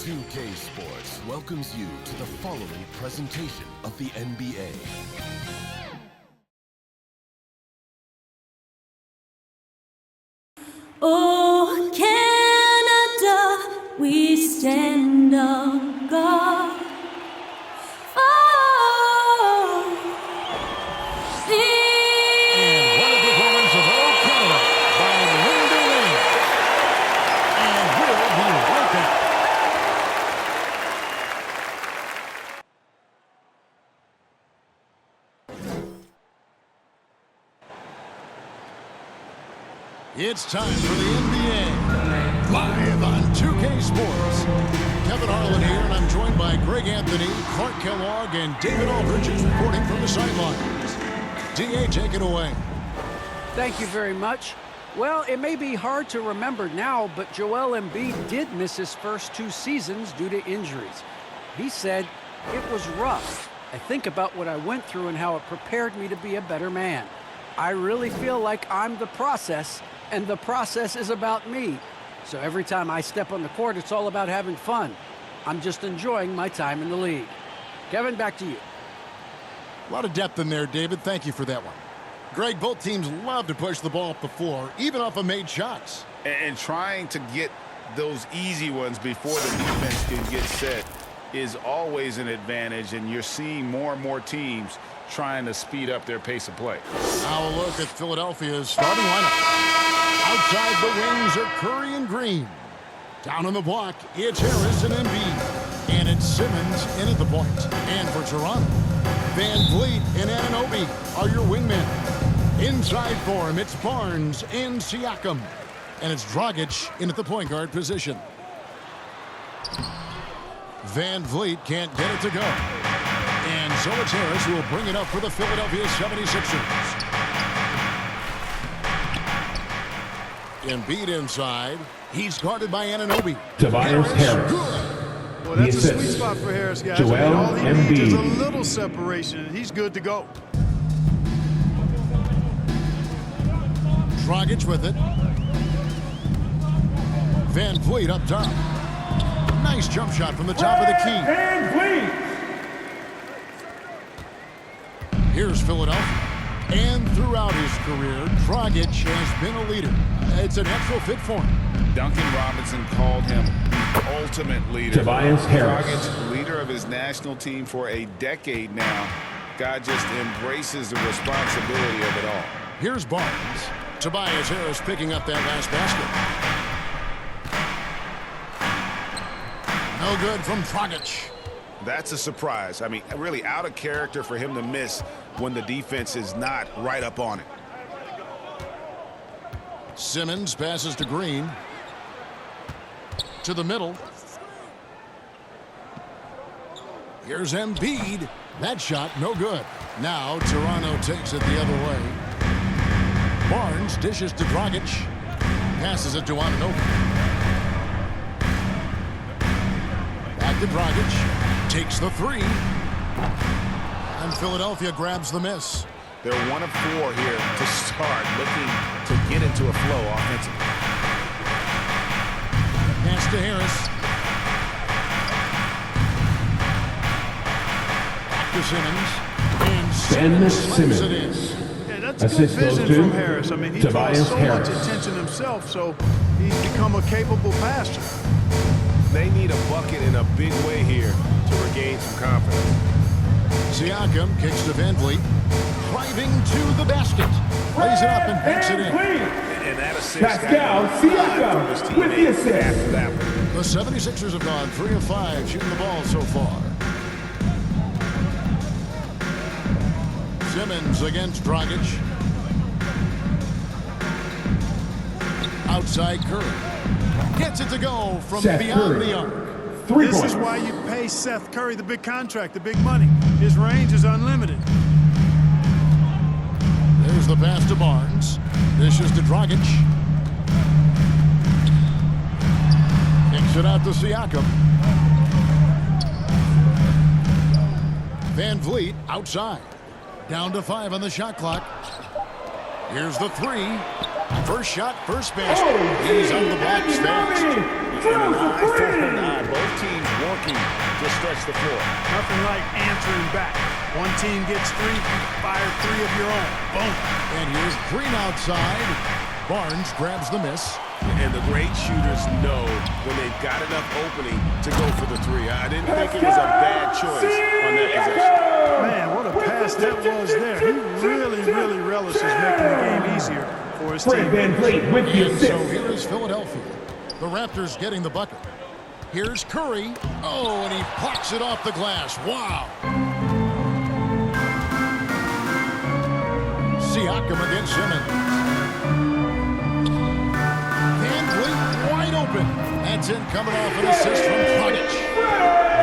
2K Sports welcomes you to the following presentation of the NBA. Oh, Canada, we stand on guard. Oh, And what a performance of Oh Canada by Linda Lane. And we'll be right back. It's time for the NBA, live on 2K Sports. Kevin Harlan here, and I'm joined by Greg Anthony, Clark Kellogg, and David Aldridge is reporting from the sidelines. DA, take it away. Thank you very much. Well, it may be hard to remember now, but Joel Embiid did miss his first 2 seasons due to injuries. He said, "It was rough. I think about what I went through and how it prepared me to be a better man. I really feel like I'm the process, and the process is about me. So every time I step on the court, it's all about having fun. I'm just enjoying my time in the league." Kevin, back to you. A lot of depth in there, David. Thank you for that one. Greg, both teams love to push the ball up the floor, even off of made shots. And trying to get those easy ones before the defense can get set is always an advantage, and you're seeing more and more teams trying to speed up their pace of play. Now a look at Philadelphia's starting lineup. Outside the wings are Curry and Green. Down on the block, it's Harris and Embiid. And it's Simmons in at the point. And for Toronto, Van Vliet and Anunoby are your wingmen. Inside for him, it's Barnes and Siakam. And it's Dragic in at the point guard position. Van Vliet can't get it to go. And so it's Harris who will bring it up for the Philadelphia 76ers. Embiid inside. He's guarded by Anunoby. Tobias Harris. Good. Well, that's a sweet spot for Harris, guys. Joel all he needs is a Embiid. little separation, and he's good to go. Dragic with it. Van Vliet up top. Nice jump shot from the top of the key. Van Vliet. Here's Philadelphia. And throughout his career, Dragic has been a leader. It's a natural fit for him. Duncan Robinson called him the ultimate leader. Tobias Harris. Dragic, leader of his national team for a decade now. Guy just embraces the responsibility of it all. Here's Barnes. Tobias Harris picking up that last basket. No good from Dragic. That's a surprise. I mean, really out of character for him to miss when the defense is not right up on it. Simmons passes to Green. To the middle. Here's Embiid. That shot, no good. Now Toronto takes it the other way. Barnes dishes to Dragic. Passes it to Anunoby. Back to Dragic. Takes the three. And Philadelphia grabs the miss. They're 1 of 4 here to start, looking to get into a flow offensively. Pass to Harris. Back to Simmons. And Simmons slams it in. Yeah, that's good Assist goes vision to from Harris. I mean, he draws Tobias so Harris. much attention himself, so he's become a capable passer. They need a bucket in a big way here to regain some confidence. Siakam kicks to Van Vliet. Driving to the basket. Lays it up and banks it in. And that assist Pascal Siakam with the assist. after that one. The 76ers have gone 3 of 5 shooting the ball so far. Simmons against Dragic. Outside Curry. Gets it to go from Seth beyond Curry. the arc. 3 This points. is why you pay Seth Curry the big contract, the big money. His range is unlimited. There's the pass to Barnes. Dishes to Dragic. Kicks it out to Siakam. Van Vliet outside. Down to 5 on the shot clock. Here's the 3. First shot, first basket. He's on the blocks fast. In an eye for an eye, both teams working to stretch the floor. Nothing like answering back. One team gets 3, fire 3 of your own. Boom. And here's Green outside. Barnes grabs the miss. And the great shooters know when they've got enough opening to go for the 3. I didn't think it was a bad choice on that possession. Man, what a pass that was there. He really relishes making the game easier for his Fred team. Van Vliet with the And so assist. here is Philadelphia. The Raptors getting the bucket. Here's Curry. Oh, and he plucks it off the glass. Wow. Siakam against Simmons. Van Vliet wide open. That's it, coming off an assist from Dragic.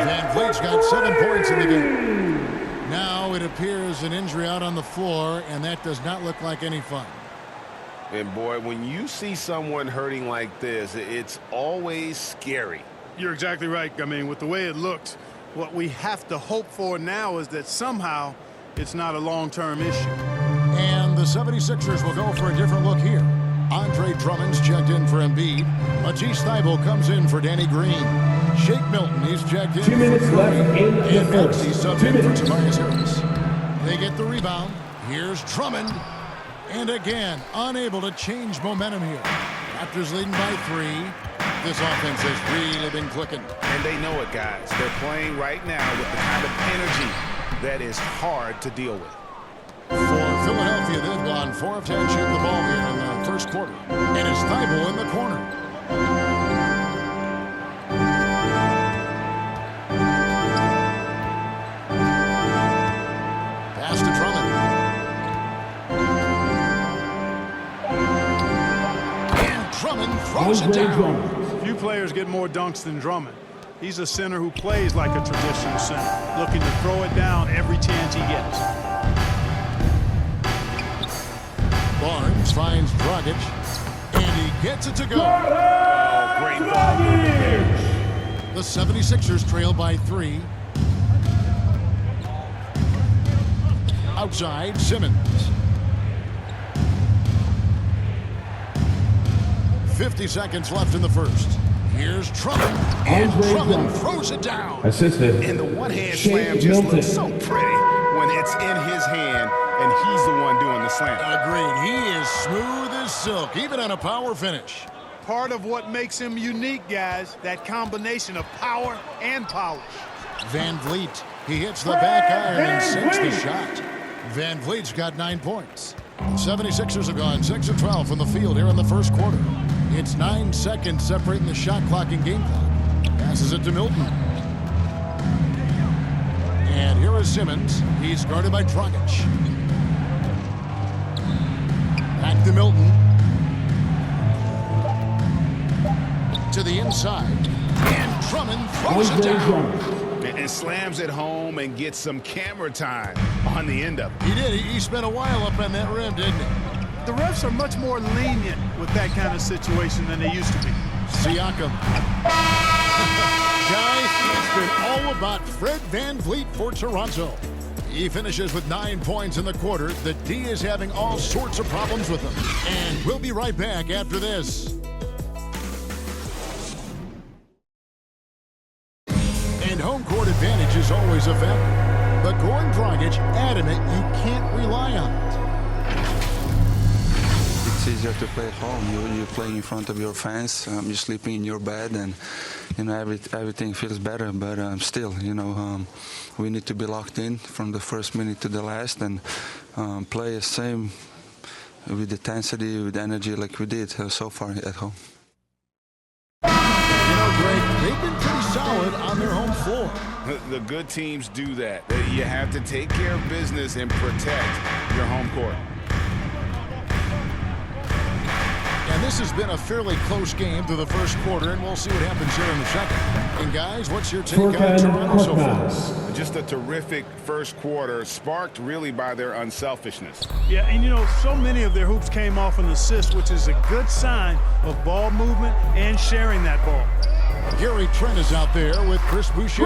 Van Vliet's got 7 points in the game. Now it appears an injury out on the floor, and that does not look like any fun. And boy, when you see someone hurting like this, it's always scary. You're exactly right. I mean, with the way it looked, what we have to hope for now is that somehow it's not a long-term issue. And the 76ers will go for a different look here. Andre Drummond's checked in for Embiid. Matisse Thybulle comes in for Danny Green. Shake Milton, he's checked in 2 minutes for left Curry. in the And first. Maxey subbed 2 in for minutes. Tobias Harris. They get the rebound. Here's Drummond. And again, unable to change momentum here. Raptors leading by 3. This offense has really been clicking. And they know it, guys. They're playing right now with the kind of energy that is hard to deal with. For Philadelphia, they've gone 4 of 10 shooting the ball here in the first quarter. And it's Thybulle in the corner. Pass to Drummond. And Drummond throws it Andre down. Drummond. Few players get more dunks than Drummond. He's a center who plays like a traditional center, looking to throw it down every chance he gets. Barnes finds Dragic, and he gets it to go. Oh, great ball movement there. The 76ers trail by 3. Outside, Simmons. 50 seconds left in the first. Here's Drummond, and Andre Drummond Drummond. throws it down. Assisted. And the one-hand Shake slam just Milton. looks so pretty when it's in his hand and he's the one doing the slam. Agreed. He is smooth as silk, even on a power finish. Part of what makes him unique, guys, that combination of power and polish. Van Vliet, he hits the back iron and sinks the shot. Van Vliet's got 9 points. The 76ers have gone 6 of 12 from the field here in the first quarter. It's 9 seconds separating the shot clock and game clock. Passes it to Milton. And here is Simmons. He's guarded by Dragic. Back to Milton. To the inside. And Drummond throws it Andre down. Drummond. And slams it home and gets some camera time on the end of it. He did. He spent a while up on that rim, didn't he? The refs are much more lenient with that kind of situation than they used to be. Siakam. Guys, it's been all about Fred Van Vliet for Toronto. He finishes with 9 points in the quarter. The D is having all sorts of problems with him. And we'll be right back after this. And home court advantage is always a factor. But Goran Dragic adamant you can't rely on it. It's easier to play at home. You play in front of your fans. You're sleeping in your bed, and everything feels better. But still, we need to be locked in from the first minute to the last, and play the same with intensity, with energy, like we did so far at home. Greg, they've been pretty solid on their home floor. The good teams do that. You have to take care of business and protect your home court. And And this has been a fairly close game through the first quarter, and we'll see what happens here in the second. And guys, what's your take on Toronto so far? Just a terrific first quarter, sparked really by their unselfishness. Yeah, and you know, so many of their hoops came off an assist, which is a good sign of ball movement and sharing that ball. Gary Trent is out there with Chris Boucher.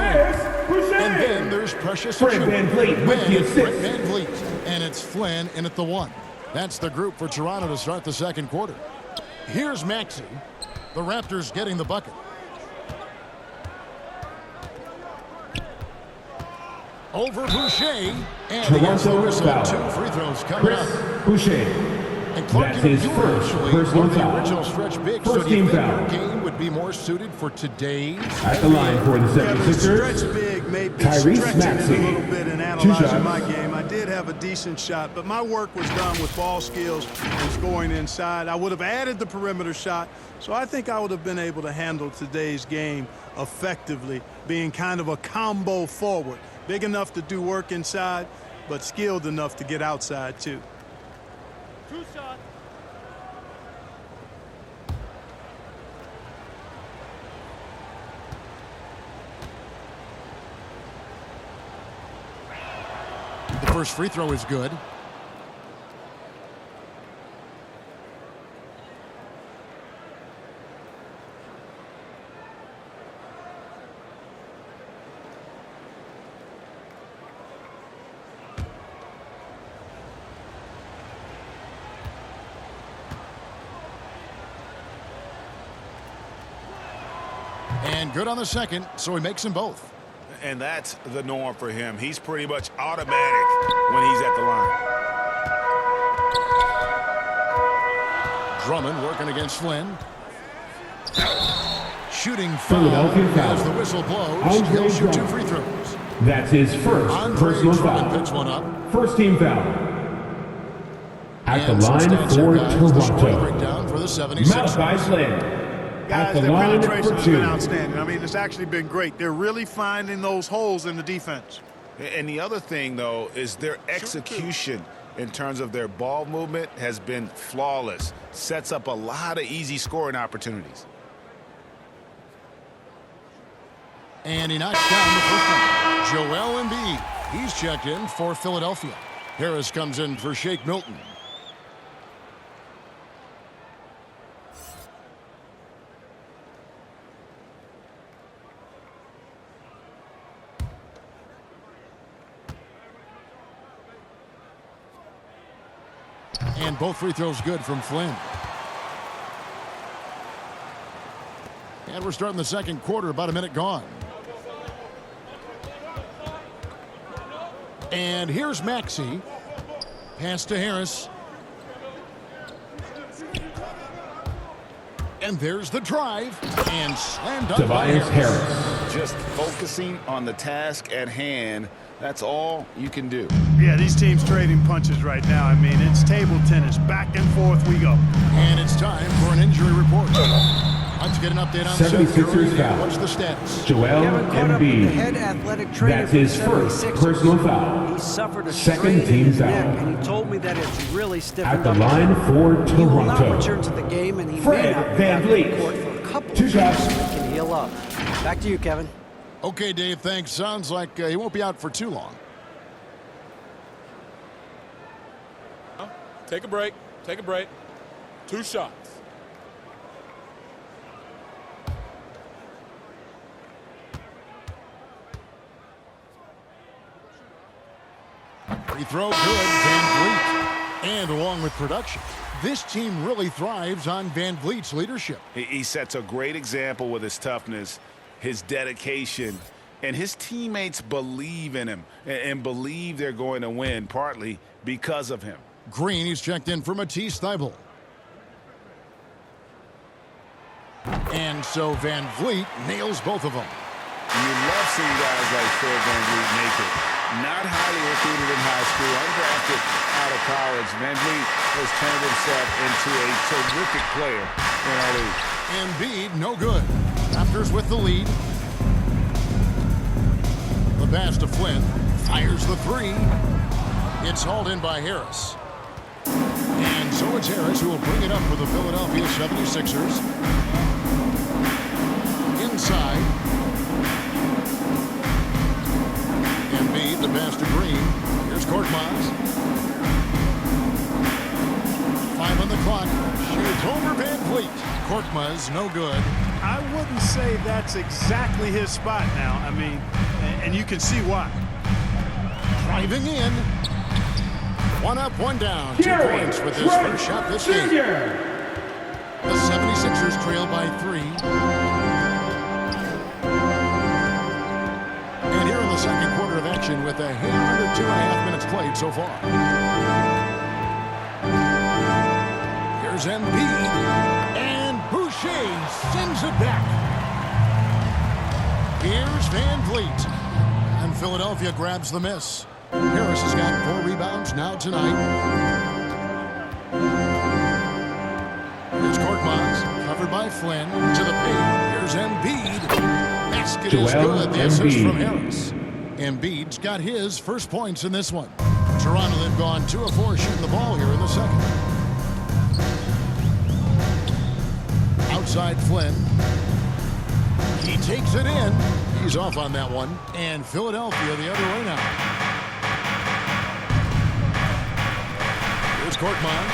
Boucher! And then there's Precious Fred Van Vliet with the assist. Fred Van Vliet. And it's Flynn in at the 1. That's the group for Toronto to start the second quarter. Here's Maxey. The Raptors getting the bucket. Over Boucher. And Toronto whistle. foul. 2 free throws coming Chris up. Boucher. And Clark That's his Ewing first actually personal on the foul. original stretch big. First So do you team think foul. your game would be more suited for today's? At the line for the Yeah, the 76ers, stretch big made me Tyrese stretching Maxey. it a little bit in 2 analyzing shots. my game. I did have a decent shot, but my work was done with ball skills and scoring inside. I would have added the perimeter shot, so I think I would have been able to handle today's game effectively, being kind of a combo forward. Big enough to do work inside, but skilled enough to get outside, too. 2 shots. The first free throw is good. And good on the second, so he makes them both. And that's the norm for him. He's pretty much automatic when he's at the line. Drummond working against Flynn. Shooting Philadelphia foul as foul. the whistle blows. Andre He'll shoot 2 Drummond. free throws. That's his first Andre personal Drummond foul. picks one up. First team foul. At And the some line stats here, for guys. The scoring Toronto, breakdown for the 76ers. Malachi Flynn. At Guys, the their line penetration for has been 2. outstanding. I mean, it's actually been great. They're really finding those holes in the defense. And the other thing, though, is their execution in terms of their ball movement has been flawless. Sets up a lot of easy scoring opportunities. And he knocks down the first one. Joel Embiid. He's checked in for Philadelphia. Harris comes in for Shake Milton. And both free throws good from Flynn. And we're starting the second quarter, about a minute gone. And here's Maxey. Pass to Harris. And there's the drive. And slammed up by Tobias Harris. Just focusing on the task at hand. That's all you can do. Yeah, these teams trading punches right now. I mean, it's table tennis. Back and forth we go. And it's time for an injury report. Let's get an update on 76ers foul. What's the status? Joel Kevin caught up with the Embiid. head athletic trainer That's for the his first 76ers. personal foul. He suffered a Second strain in team his foul. neck, and he told me that it's really stiffened At the up. line for He will not Toronto, return to the game, and he may Fred not be Van out on Vliet. the court for a couple 2 of games shots. so he can heal up. Back to you, Kevin. Okay, Dave, thanks. Sounds like he won't be out for too long. Take a break. Take a break. 2 shots. Free throw good, Van Vliet. And along with production, this team really thrives on Van Vliet's leadership. He sets a great example with his toughness, his dedication, and his teammates believe in him and believe they're going to win, partly because of him. Green, he's checked in for Matisse Thybulle. And so Van Vliet nails both of them. You love seeing guys like Fred Van Vliet make it. Not highly recruited in high school, undrafted out of college. Van Vliet has turned himself into a terrific player in our league. Embiid, no good. Raptors with the lead. The pass to Flynn. Fires the 3. It's hauled in by Harris. And so it's Harris who will bring it up for the Philadelphia 76ers. Inside. Embiid, the pass to Green. Here's Korkmaz. 5 on the clock. Shoots over Van Vliet. Korkmaz, no good. I wouldn't say that's exactly his spot now. I mean, and you can see why. Driving in. 1 up, 1 down. 2 points with his first shot this game. The 76ers trail by 3. And here in the second quarter of action with a hand under 2.5 minutes played so far. Here's Embiid. And Boucher sends it back. Here's Van Vliet. And Philadelphia grabs the miss. Harris has got 4 rebounds now tonight. Here's Korkmaz, covered by Flynn, to the paint. Here's Embiid. Basket is good. The assist from Harris. Embiid's got his first points in this one. Toronto, they've gone 2 of 4 shooting the ball here in the second. Outside Flynn. He takes it in. He's off on that one. And Philadelphia the other way now. Here's Korkmaz.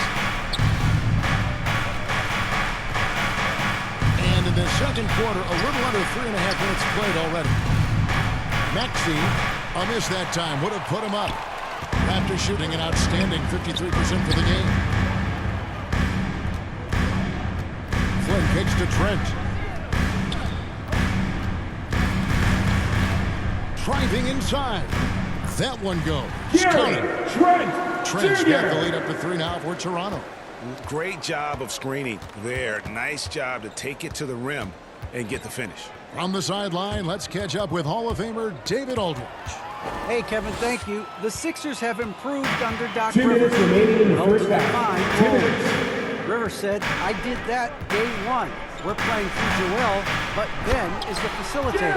And in the second quarter, a little under 3.5 minutes played already. Maxey, a miss that time, would have put him up after shooting an outstanding 53% for the game. Flynn kicks to Trent. Driving inside. That one goes. Trent's got the lead up to 3 now for Toronto. Great job of screening there. Nice job to take it to the rim and get the finish. From the sideline, let's catch up with Hall of Famer David Aldridge. Hey, Kevin, thank you. The Sixers have improved under Doc 2 minutes Rivers. remaining in the first Relatively half. fine 2 goals. minutes. Rivers said, I did that day 1. We're playing through Joel, but Ben is the facilitator.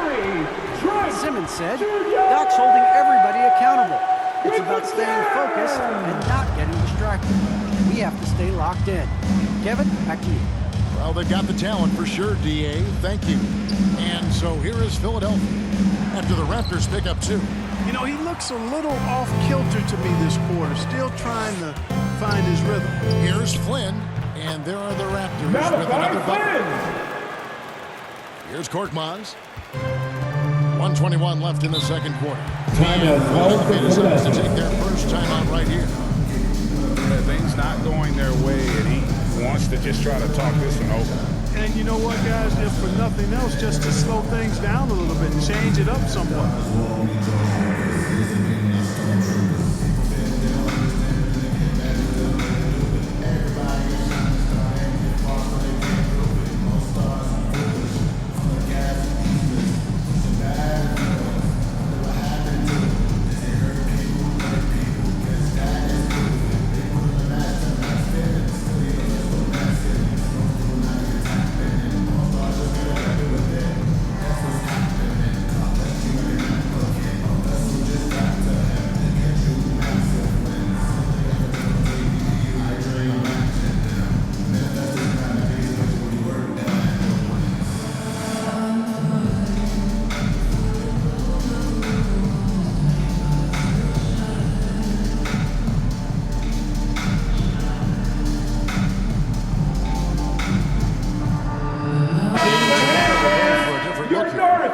Simmons said, Doc's holding everybody accountable. It's about staying focused and not getting distracted. We have to stay locked in. Kevin, back to you. Well, they've got the talent for sure, D.A. Thank you. And so here is Philadelphia after the Raptors pick up 2. You know, he looks a little off-kilter to me this quarter, still trying to find his rhythm. Here's Flynn, and there are the Raptors with another bucket. Here's Korkmaz. 1:21 left in the second quarter. And Philadelphia decides to take their first timeout right here. Things not going their way, and he wants to just try to talk this one over. And you know what, guys, if for nothing else, just to slow things down a little bit and change it up somewhat.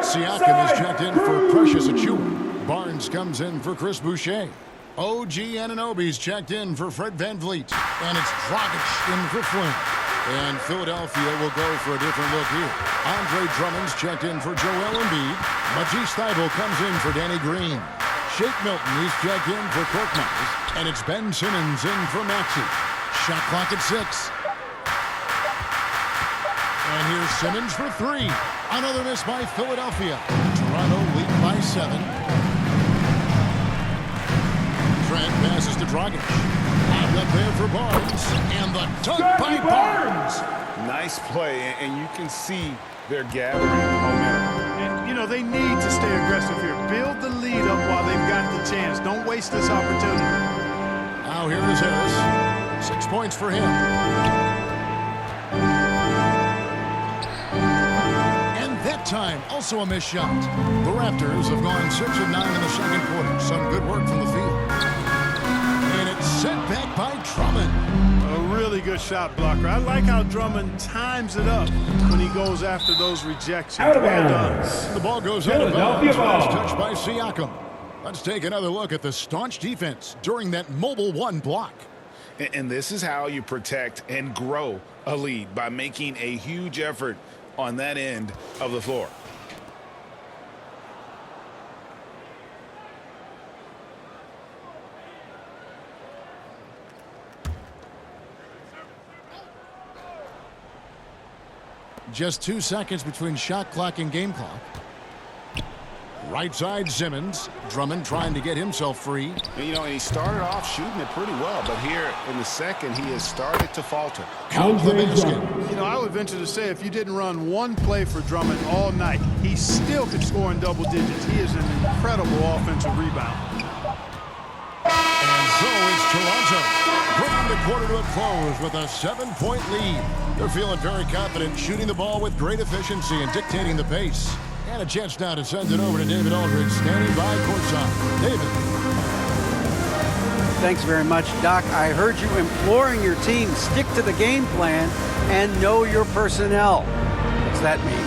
Siakam is checked in for Precious Achiuwa. Barnes comes in for Chris Boucher. OG Anunoby's checked in for Fred Van Vliet. And it's Dragic in for Flynn. And Philadelphia will go for a different look here. Andre Drummond's checked in for Joel Embiid. Matisse Thybulle comes in for Danny Green. Shake Milton is checked in for Korkmaz. And it's Ben Simmons in for Maxey. Shot clock at 6. And here's Simmons for 3. Another miss by Philadelphia. Toronto lead by 7. Trent passes to Dragic. And up there for Barnes. And the dunk by Barnes. Nice play, and you can see they're gathering momentum. And, you know, they need to stay aggressive here. Build the lead up while they've got the chance. Don't waste this opportunity. Now here is Harris. 6 points for him. And that time, also a missed shot. The Raptors have gone 6 of 9 in the second quarter. Some good work from the field. And it's sent back by Drummond. A really good shot blocker. I like how Drummond times it up when he goes after those rejections. Out of Well bounds. done. The ball goes out of bounds. Philadelphia ball. Last touch by Siakam. Let's take another look at the staunch defense during that mobile 1 block. And this is how you protect and grow a lead, by making a huge effort on that end of the floor. Just 2 seconds between shot clock and game clock. Right side, Simmons. Drummond trying to get himself free. You know, and he started off shooting it pretty well, but here in the second, he has started to falter. Count the Andre basket. Drummond. You know, I would venture to say if you didn't run one play for Drummond all night, he still could score in double digits. He is an incredible offensive rebounder. And so it's Toronto. Bringing the quarter to a close with a 7-point lead. They're feeling very confident, shooting the ball with great efficiency and dictating the pace. And a chance now to send it over to David Aldridge, standing by courtside. David. Thanks very much, Doc. I heard you imploring your team, stick to the game plan and know your personnel. What's that mean?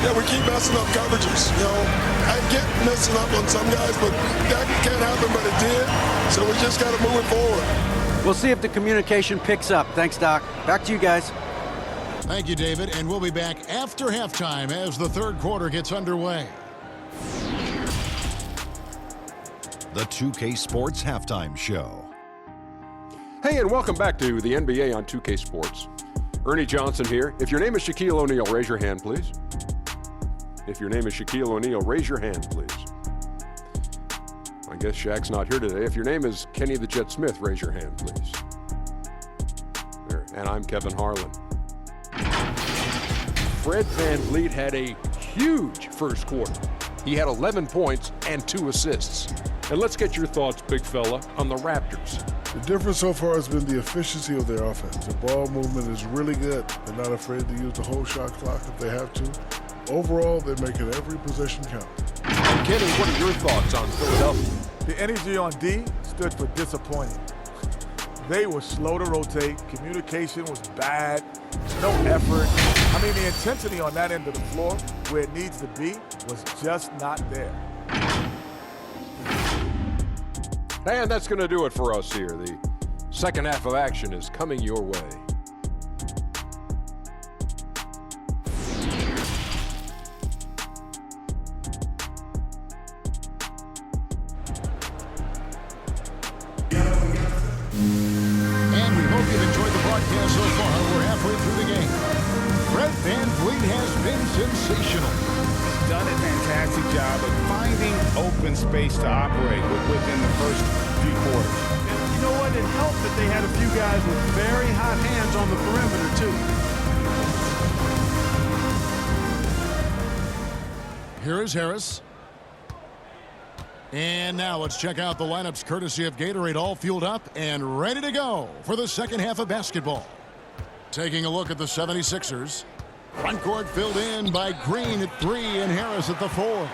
Yeah, we keep messing up coverages. You know, I get messing up on some guys, but that can't happen, but it did. So we just got to move it forward. We'll see if the communication picks up. Thanks, Doc. Back to you guys. Thank you, David. And we'll be back after halftime as the third quarter gets underway. The 2K Sports Halftime Show. Hey, and welcome back to the NBA on 2K Sports. Ernie Johnson here. If your name is Shaquille O'Neal, raise your hand, please. If your name is Shaquille O'Neal, raise your hand, please. I guess Shaq's not here today. If your name is Kenny the Jet Smith, raise your hand, please. There. And I'm Kevin Harlan. Fred VanVleet had a huge first quarter. He had 11 points and 2 assists. And let's get your thoughts, big fella, on the Raptors. The difference so far has been the efficiency of their offense. The ball movement is really good. They're not afraid to use the whole shot clock if they have to. Overall, they're making every possession count. And Kenny, what are your thoughts on Philadelphia? The energy on D stood for disappointing. They were slow to rotate. Communication was bad. No effort. I mean, the intensity on that end of the floor, where it needs to be, was just not there. And that's going to do it for us here. The second half of action is coming your way. And we hope you've enjoyed the broadcast so far. We're halfway through the game. Fred VanVleet has been sensational. He's done a fantastic job of finding open space to operate within the first few quarters. And you know what? It helped that they had a few guys with very hot hands on the perimeter, too. Here is Harris. And now let's check out the lineups courtesy of Gatorade, all fueled up and ready to go for the second half of basketball. Taking a look at the 76ers. Front court filled in by Green at 3 and Harris at the 4.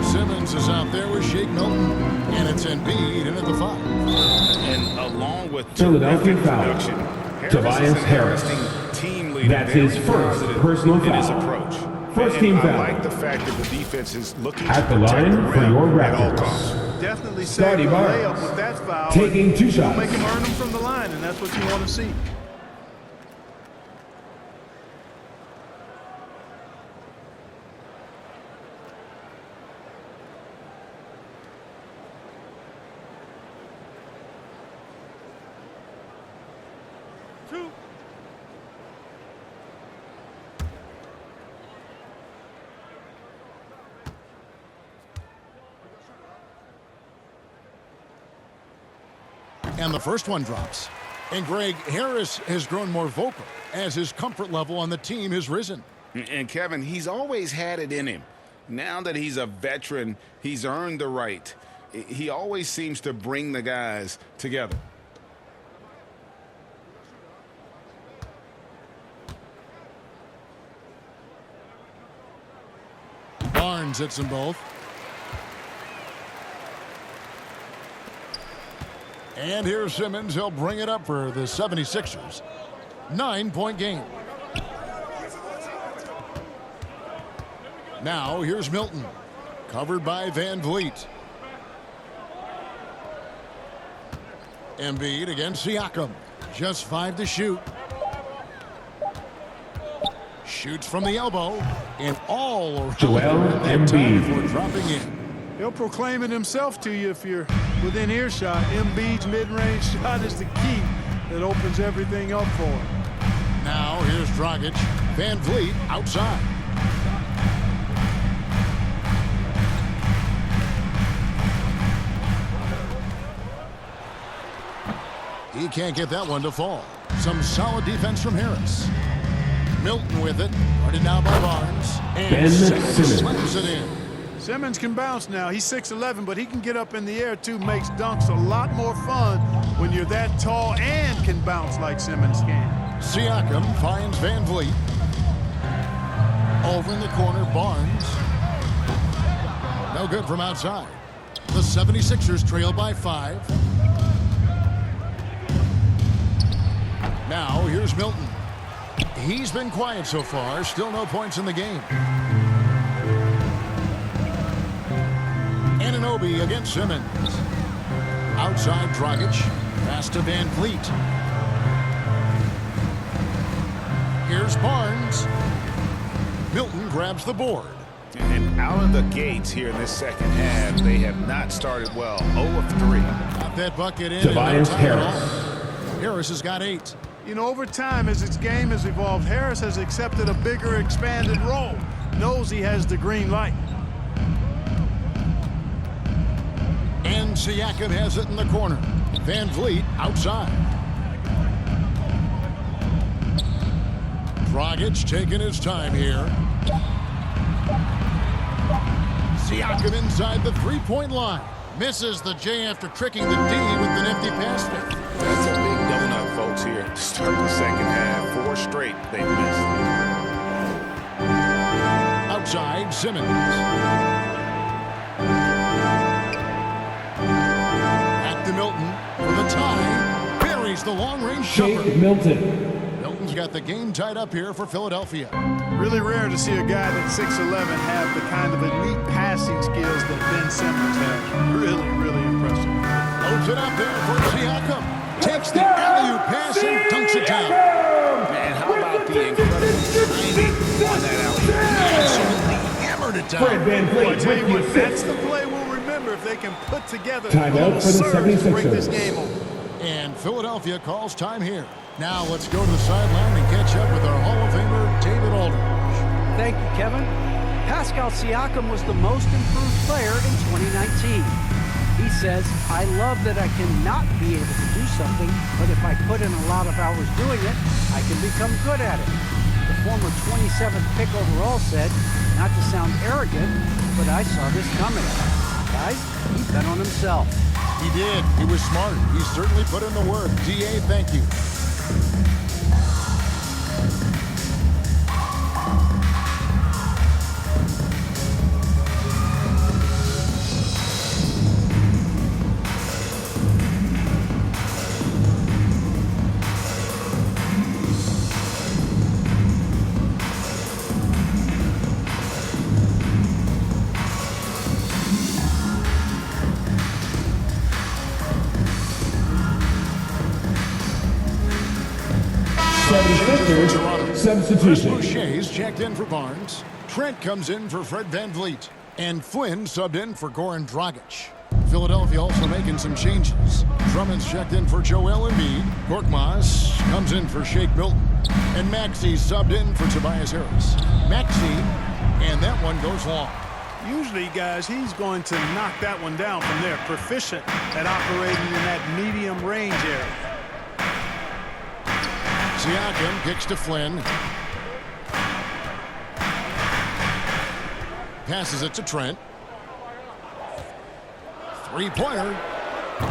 Simmons is out there with Shake Milton. And it's Embiid in at the 5. And along with Philadelphia terrific foul. production, Tobias is an Harris. interesting team leader. That's Very his first positive personal in his foul. approach. First And team I foul. like the fact that the defense is looking At to the protect line for rim your at all Raptors. costs. Definitely Scotty saved the Barnes. layup with that foul. Taking 2 You'll shots. make him earn them from the line, and that's what you want to see. And the first one drops. And Greg, Harris has grown more vocal as his comfort level on the team has risen. And Kevin, he's always had it in him. Now that he's a veteran, he's earned the right. He always seems to bring the guys together. Simmons hits them both. And here's Simmons. He'll bring it up for the 76ers. 9-point game. Now here's Milton. Covered by Van Vliet. Embiid against Siakam. Just 5 to shoot. Shoots from the elbow. And all around Joel Embiid. Before dropping in. He'll proclaim it himself to you if you're within earshot. Embiid's mid-range shot is the key that opens everything up for him. Now here's Dragic. Van Vliet outside. He can't get that one to fall. Some solid defense from Harris. Milton with it. Guarded now by Barnes. And Simmons slams it in. Simmons can bounce now. He's 6'11", but he can get up in the air too. Makes dunks a lot more fun when you're that tall and can bounce like Simmons can. Siakam finds Van Vliet. Over in the corner, Barnes. No good from outside. The 76ers trail by 5. Now here's Milton. He's been quiet so far. Still no points in the game. Anunoby against Simmons. Outside Dragic. Pass to Van Vliet. Here's Barnes. Milton grabs the board. And out of the gates here in this second half, they have not started well. 0 of 3. Got that bucket in. Tobias Harris. Harris has got 8. You know, over time, as its game has evolved, Harris has accepted a bigger, expanded role. Knows he has the green light. And Siakam has it in the corner. Van Vliet outside. Dragic taking his time here. Siakam inside the three-point line. Misses the J after tricking the D with the nifty pass fake. That's a big donut, folks, here to start the second half. 4 straight they've missed. Outside, Simmons. Back to Milton for the tie. Buries the long-range jumper. Shake Milton. Milton's got the game tied up here for Philadelphia. Really rare to see a guy that's 6'11" have the kind of elite passing skills that Ben Simmons has. Really, really impressive. Loads it up there for Siakam. Takes the alley-oop pass and dunks it down. Man, how about the incredible timing on that alley-oop? Absolutely hammered it down. Fred Van Vliet I tell you with what, you that's 6. the play we'll remember if they can put together Timeout for the serves to break 76ers. this game over. And Philadelphia calls time here. Now let's go to the sideline and catch up with our Hall of Famer, David Aldridge. Thank you, Kevin. Pascal Siakam was the most improved player in 2019. He says, I love that I cannot be able to do something, but if I put in a lot of hours doing it, I can become good at it. The former 27th pick overall said, not to sound arrogant, but I saw this coming. Guys, he bet on himself. He did. He was smart. He certainly put in the work. DA, thank you. Substitution. Boucher's checked in for Barnes. Trent comes in for Fred Van Vliet. And Flynn subbed in for Goran Dragic. Philadelphia also making some changes. Drummond's checked in for Joel Embiid. Korkmaz comes in for Shake Milton. And Maxey subbed in for Tobias Harris. Maxey, and that one goes long. Usually, guys, he's going to knock that one down from there. Proficient at operating in that medium range area. Siakam kicks to Flynn. Passes it to Trent. Three-pointer.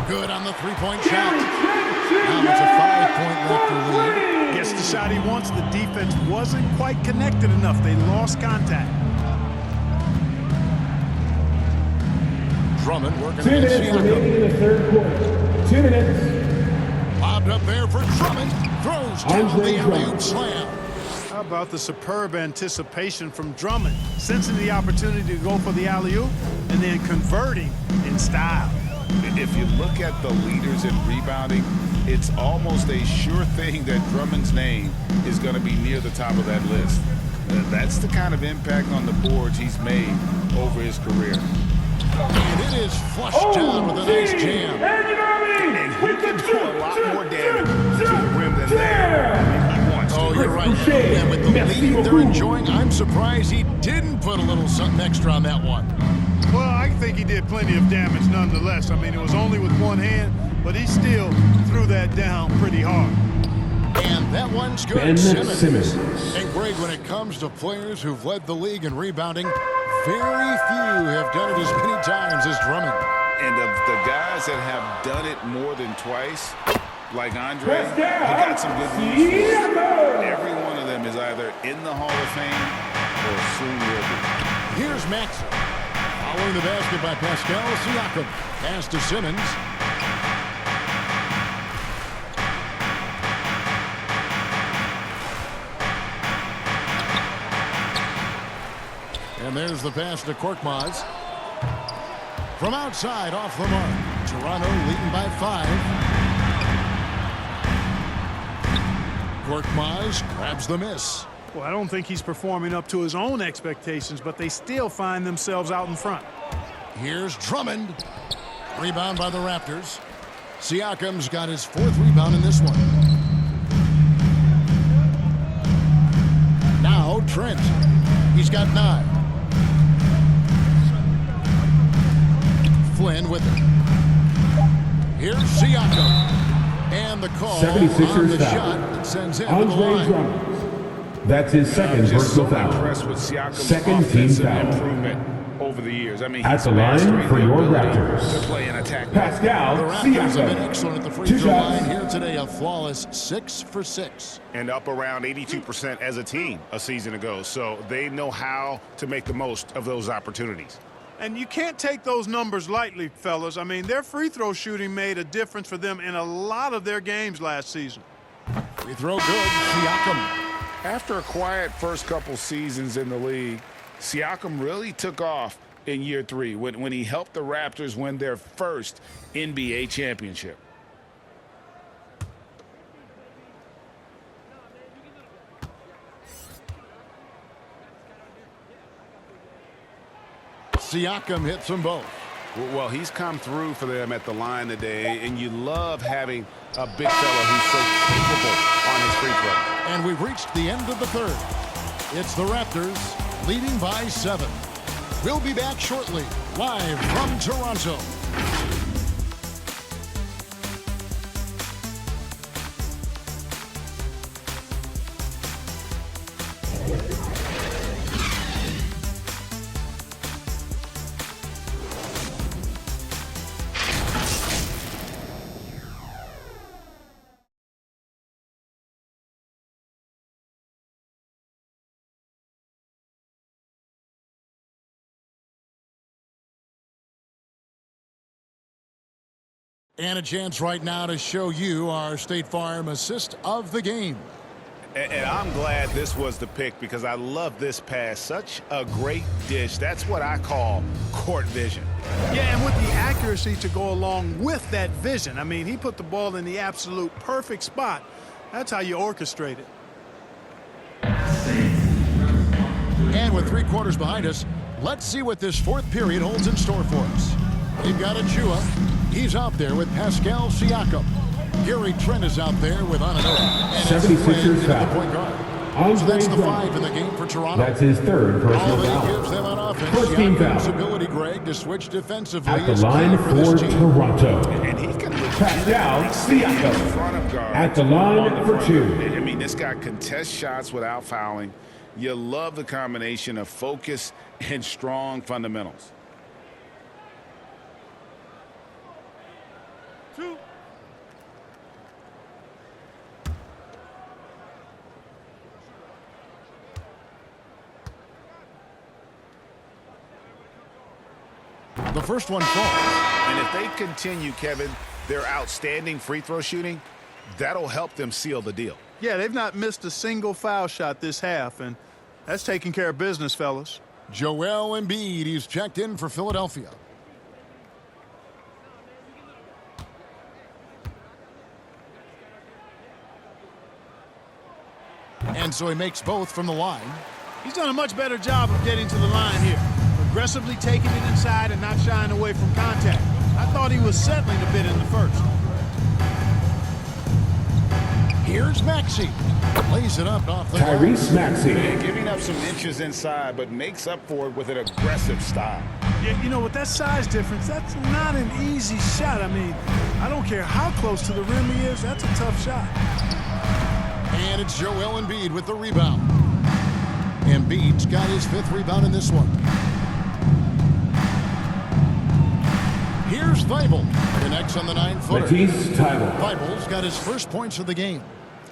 Good on the three-point shot. Now it's a 5-point Raptor lead. Gets the shot he wants. The defense wasn't quite connected enough. They lost contact. Drummond working 2 against minutes remaining Siakam. in the third quarter. 2 minutes. Lobbed up there for Drummond. Throws down Andre the alley-oop Drummond. slam. How about the superb anticipation from Drummond, sensing the opportunity to go for the alley-oop and then converting in style. If you look at the leaders in rebounding, it's almost a sure thing that Drummond's name is going to be near the top of that list. That's the kind of impact on the boards he's made over his career. And it is flushed down with a nice jam. And he can do a lot more damage to the rim than that. He wants to. Oh, you're right. And with the lead they're enjoying, I'm surprised he didn't put a little something extra on that one. Well, I think he did plenty of damage nonetheless. I mean, it was only with one hand, but he still threw that down pretty hard. And that one's good. Ben Simmons. And Greg, when it comes to players who've led the league in rebounding, very few have done it as many times as Drummond. And of the guys that have done it more than twice, like Andre, he got some good news for us. Every one of them is either in the Hall of Fame or soon will be. Here's Maxey. Following the basket by Pascal Siakam. Pass to Simmons. And there's the pass to Korkmaz. From outside, off the mark. Toronto leading by 5. Korkmaz grabs the miss. Well, I don't think he's performing up to his own expectations, but they still find themselves out in front. Here's Drummond. Rebound by the Raptors. Siakam's got his 4th rebound in this one. Now Trent. He's got 9. Flynn with it. Here's Siakam. And the call 76ers on the foul. shot sends him to the Andre line. Drummond. That's his second Just so personal foul. impressed with Siakam's Second team offensive foul. improvement over the years. I mean, At he's the line mastering for the your ability Raptors. to play an attack. Pascal The Raptors have been Siakam. excellent at the free 2 throw shots. line here today. A flawless 6 for 6. And up around 82% as a team a season ago. So they know how to make the most of those opportunities. And you can't take those numbers lightly, fellas. I mean, their free throw shooting made a difference for them in a lot of their games last season. Free throw good. Siakam. After a quiet first couple seasons in the league, Siakam really took off in year 3 when he helped the Raptors win their first NBA championship. Siakam hits them both. Well, he's come through for them at the line today, and you love having a big fella who's so capable on his free throw. And we've reached the end of the 3rd. It's the Raptors leading by 7. We'll be back shortly, live from Toronto. And a chance right now to show you our State Farm assist of the game. And I'm glad this was the pick because I love this pass. Such a great dish. That's what I call court vision. Yeah, and with the accuracy to go along with that vision. I mean, he put the ball in the absolute perfect spot. That's how you orchestrate it. And with 3 quarters behind us, let's see what this 4th period holds in store for us. They've got Achua. He's out there with Pascal Siakam. Gary Trent is out there with Anunoby. And 76ers foul. the point guard. Andre So that's the Drummond. 5 in the game for Toronto. That's his 3rd All personal that gives foul. them on offense. First team Siakam's foul. ability, Greg, to switch defensively At the is line key for this for team. Toronto. And he can Pascal in Siakam. front of guards At the on line the for front. 2. I mean, this guy contests shots without fouling. You love the combination of focus and strong fundamentals. The first one falls. And if they continue, Kevin, their outstanding free throw shooting, that'll help them seal the deal. Yeah, they've not missed a single foul shot this half, and that's taking care of business, fellas. Joel Embiid, he's checked in for Philadelphia. And so he makes both from the line. He's done a much better job of getting to the line here. Aggressively taking it inside and not shying away from contact. I thought he was settling a bit in the first. Here's Maxey. Lays it up off the Tyrese glass. Maxey. Giving up some inches inside, but makes up for it with an aggressive style. Yeah, you know, with that size difference, that's not an easy shot. I mean, I don't care how close to the rim he is, that's a tough shot. And it's Joel Embiid with the rebound. Embiid's got his 5th rebound in this one. Here's Weibel. Connects on the 9-footer. Matisse Thybulle. Weibel's got his first points of the game.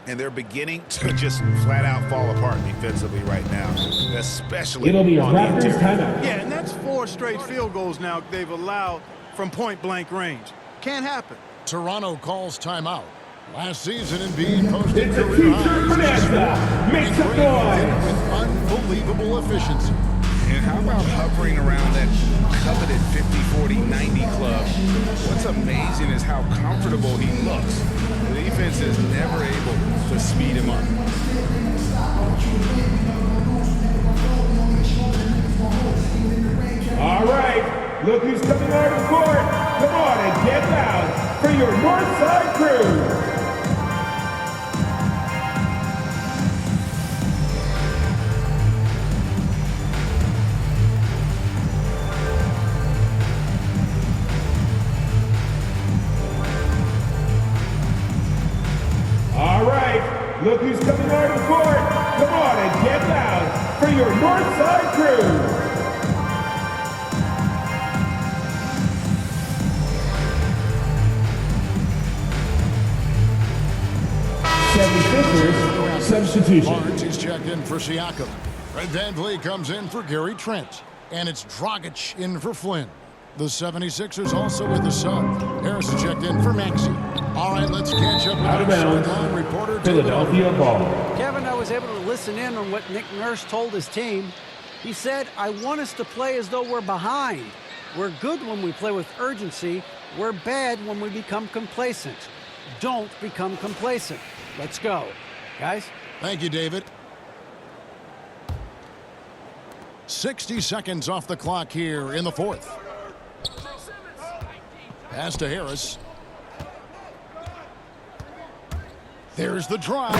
And they're beginning to just flat out fall apart defensively right now, especially It'll be a on the Raptors interior. timeout. Yeah, and that's 4 straight field goals now they've allowed from point-blank range. Can't happen. Toronto calls timeout. Last season, Embiid posted It's a career teacher highs Bonanza. Make some noise. with unbelievable efficiency. And how about hovering around that coveted 50, 40, 90 club? What's amazing is how comfortable he looks. The defense is never able to speed him up. All right, look who's coming on the court. Come on and get loud for your Northside crew. All right, look who's coming on the court. Come on and get loud for your Northside crew. Substitution. Barnes, he's checked in for Siakam. Fred VanVleet comes in for Gary Trent. And it's Dragic in for Flynn. The 76ers also with the sub. Harris is checked in for Maxey. All right, let's catch up with Out of our bounds, sideline reporter. Philadelphia ball. Kevin, I was able to listen in on what Nick Nurse told his team. He said, I want us to play as though we're behind. We're good when we play with urgency. We're bad when we become complacent. Don't become complacent. Let's go. Guys? Thank you, David. 60 seconds off the clock here in the 4th. Pass to Harris. There's the drive.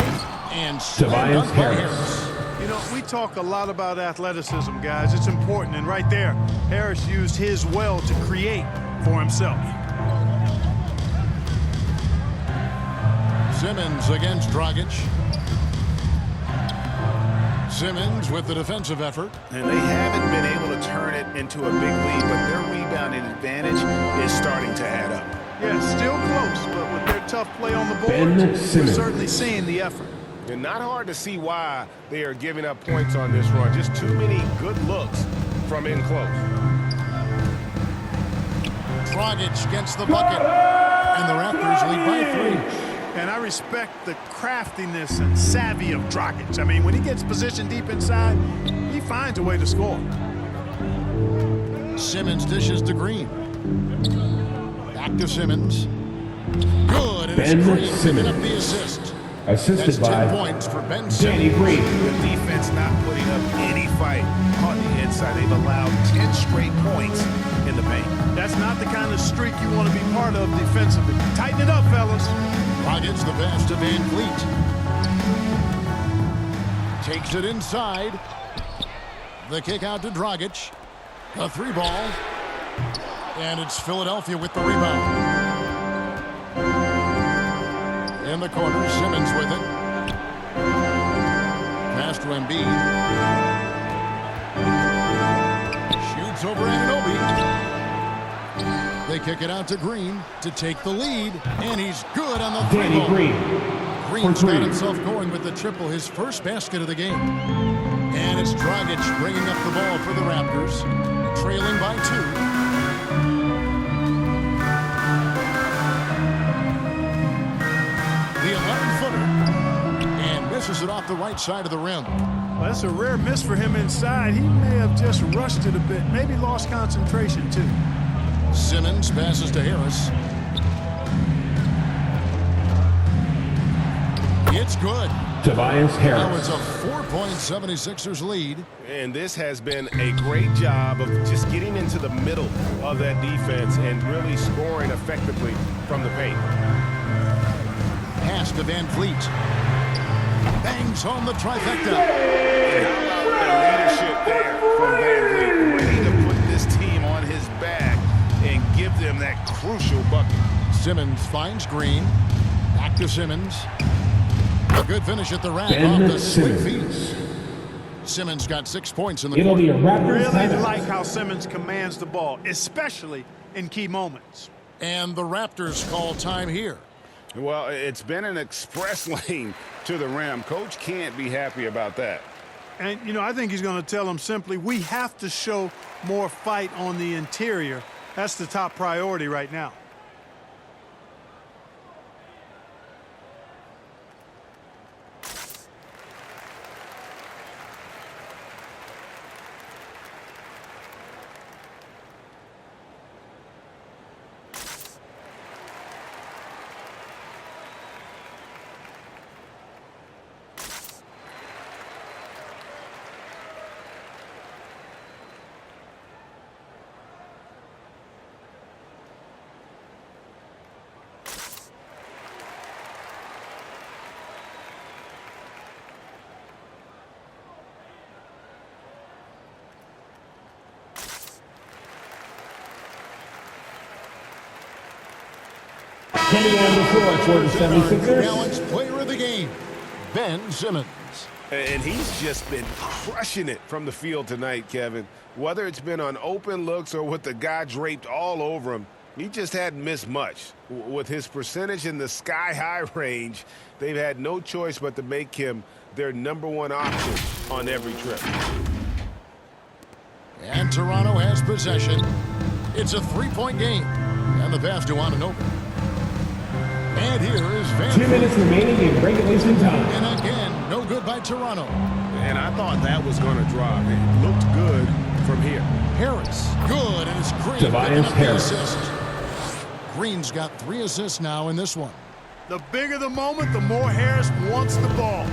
And slammed Tobias dunk by Harris. You know, we talk a lot about athleticism, guys. It's important. And right there, Harris used his well to create for himself. Simmons against Dragic. Simmons with the defensive effort. And they haven't been able to turn it into a big lead, but their rebounding advantage is starting to add up. Yeah, still close, but with their tough play on the board, Ben we're Simmons. certainly seeing the effort. And not hard to see why they are giving up points on this run. Just too many good looks from in close. Dragic gets the bucket. And the Raptors lead by 3. And I respect the craftiness and savvy of Dragic. I mean, when he gets positioned deep inside, he finds a way to score. Simmons dishes to Green. Back to Simmons. Good, and it's Ben Green picking Simmons. up the assist. Assisted That's 10 by points for Ben Danny Simmons. Green. The defense not putting up any fight on the inside. They've allowed 10 straight points in the paint. That's not the kind of streak you want to be part of defensively. Tighten it up, fellas. Dragic the pass to VanVleet. Takes it inside. The kick out to Dragic. A 3-ball. And it's Philadelphia with the rebound. In the corner, Simmons with it. Pass to Embiid. Shoots over Anunoby. They kick it out to Green to take the lead, and he's good on the Danny 3-ball. Green. Green's for got three. himself going with the triple, his first basket of the game. And it's Dragic bringing up the ball for the Raptors, trailing by 2. off the right side of the rim. Well, that's a rare miss for him inside. He may have just rushed it a bit, maybe lost concentration too. Simmons passes to Harris. It's good. Tobias Now Harris. it's a 4-point 76ers lead. And this has been a great job of just getting into the middle of that defense and really scoring effectively from the paint. Pass to Van Vliet. Bangs home the trifecta. And how about the leadership there from Van Vliet, ready to put this team on his back and give them that crucial bucket. Simmons finds Green. Back to Simmons. A good finish at the rack off the slick feet. Simmons got 6 points in the It'll be a Raptors Really timeout. like how Simmons commands the ball, especially in key moments. And the Raptors call time here. Well, it's been an express lane to the rim. Coach can't be happy about that. And, you know, I think he's going to tell them simply, we have to show more fight on the interior. That's the top priority right now. Coming on the floor for the 76ers. Balanced player of the game, Ben Simmons. And he's just been crushing it from the field tonight, Kevin. Whether it's been on open looks or with the guy draped all over him, he just hadn't missed much. With his percentage in the sky-high range, they've had no choice but to make him their #1 option on every trip. And Toronto has possession. It's a 3-point game. And the pass to Anunoby. And here is Van 2 minutes remaining in regulation time. And again, no good by Toronto. And I thought that was going to drop. It looked good from here. Harris, good, and it's Green Tobias picking up the Harris. assist. Green's got 3 assists now in this one. The bigger the moment, the more Harris wants the ball.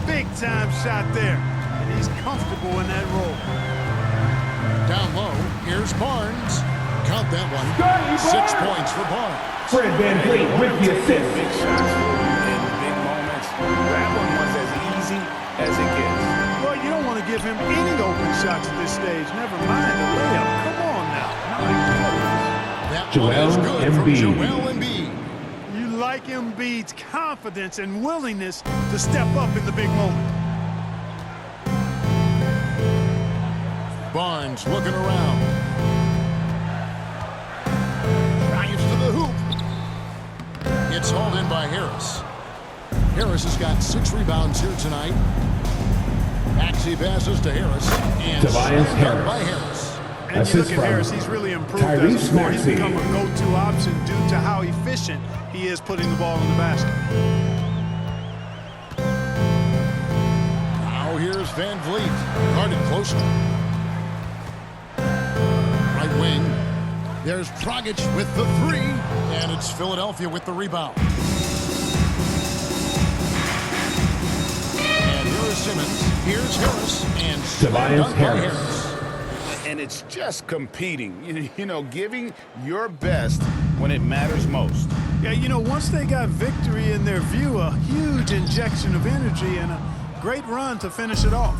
Big time shot there. And he's comfortable in that role. Down low, here's Barnes. Count that one. Scotty 6 Barnes. points for Barnes. Fred Van Vliet with the assist. Big shots in big moments. That one was as easy as it gets. Well, you don't want to give him any open shots at this stage. Never mind the layup. Come on now. That Joel one is good from Embiid. Joel Embiid. You like Embiid's confidence and willingness to step up in the big moment. Barnes looking around. Drives to the hoop. It's hauled in by Harris. Harris has got 6 rebounds here tonight. Maxey passes to Harris. And Tobias slammed Harris. up by Harris. And you Assist look at from Harris, he's really improved as a Tyrese scorer. He's Maxey. become a go-to option due to how efficient he is putting the ball in the basket. Now here's Van Vliet. Guarded closely. Right wing. There's Dragic with the 3. And it's Philadelphia with the rebound. And here is Simmons. Here's Harris. And Tobias dunk by Harris. And it's just competing, you know, giving your best when it matters most. Yeah, you know, once they got victory in their view, a huge injection of energy and a great run to finish it off.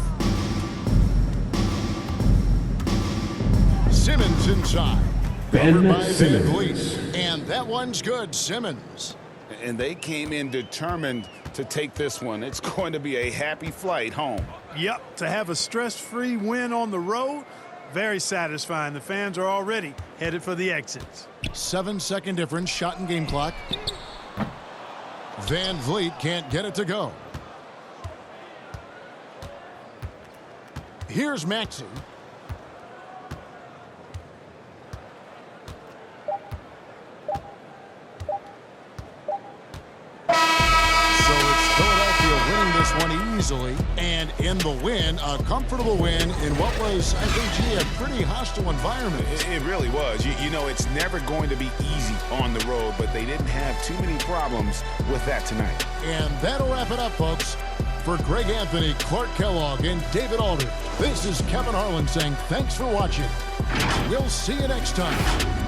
Simmons inside. Ben Covered by Van Simmons. Vliet. And that one's good. Simmons. And they came in determined to take this one. It's going to be a happy flight home. Yep, to have a stress-free win on the road, very satisfying. The fans are already headed for the exits. 7-second difference, shot and game clock. Van Vliet can't get it to go. Here's Maxey. So it's Philadelphia winning this one easily. And in the win, a comfortable win in what was, I think, gee, a pretty hostile environment. It really was. You know, it's never going to be easy on the road, but they didn't have too many problems with that tonight. And that'll wrap it up, folks. For Greg Anthony, Clark Kellogg, and David Aldridge, this is Kevin Harlan saying thanks for watching. We'll see you next time.